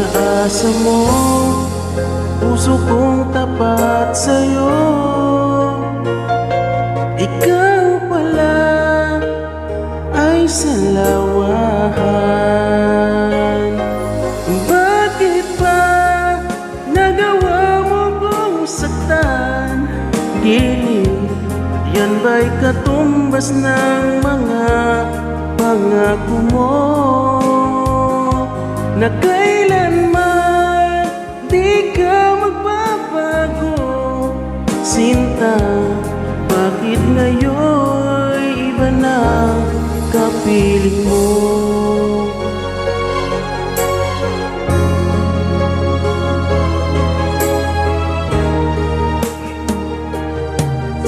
Pinaasa mo puso kong tapat sa'yo. Ikaw pala ay salawahan. Bakit ba nagawa mo kong saktan? Giliw, yan ba'y katumbas ng mga pangako mo? Na kailanman di ka magbabago. Sinta, bakit ngayon iba na kapiling mo?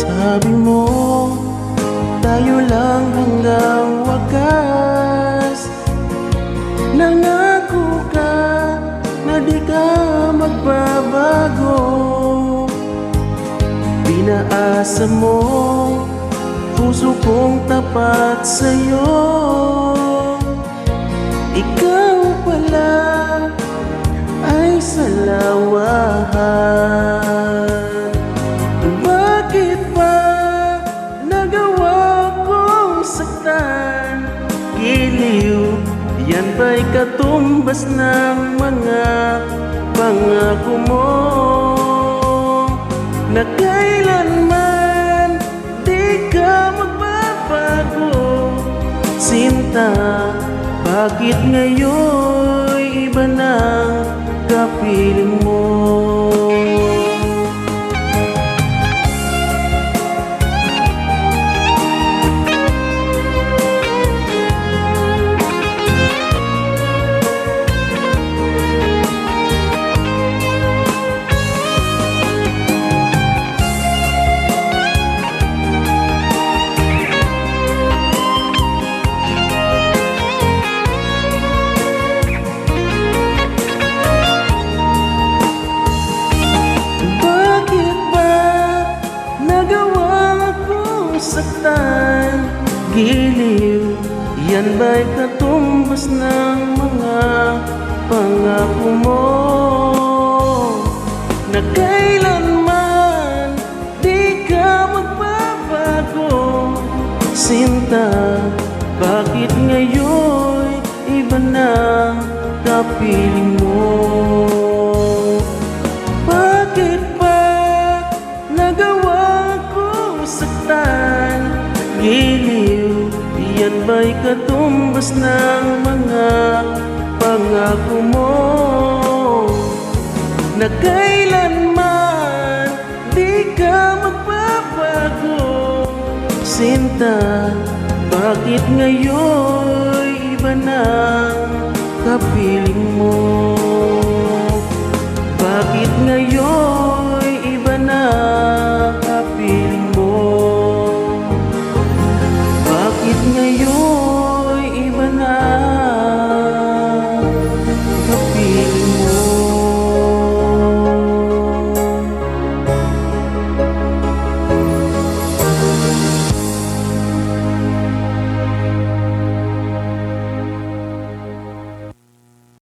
Sabi mo, tayo lang hanggang wakas. Nangako ka na di ka magbabago. Pinaasa mo puso kong tapat sa'yo. Ikaw pala ay salawahan. Bakit ba nagawa kong saktan? Giliw, yan ba'y katumbas ng mga pangako mo? Na kailanman di ka magbabago. Sinta, bakit ngayon iba na kapiling mo? Saktan, giliw, yan ba'y katumbas ng mga pangako mo? Na kailanman di ka magbabago. Sinta, bakit ngayon iba na kapiling mo? Bakit ba nagawa kong saktan? Giliw, yan ba'y katumbas ng mga pangako mo? Na kailanman di ka magbabago. Sinta, bakit ngayon iba na kapiling mo? Bakit ngayon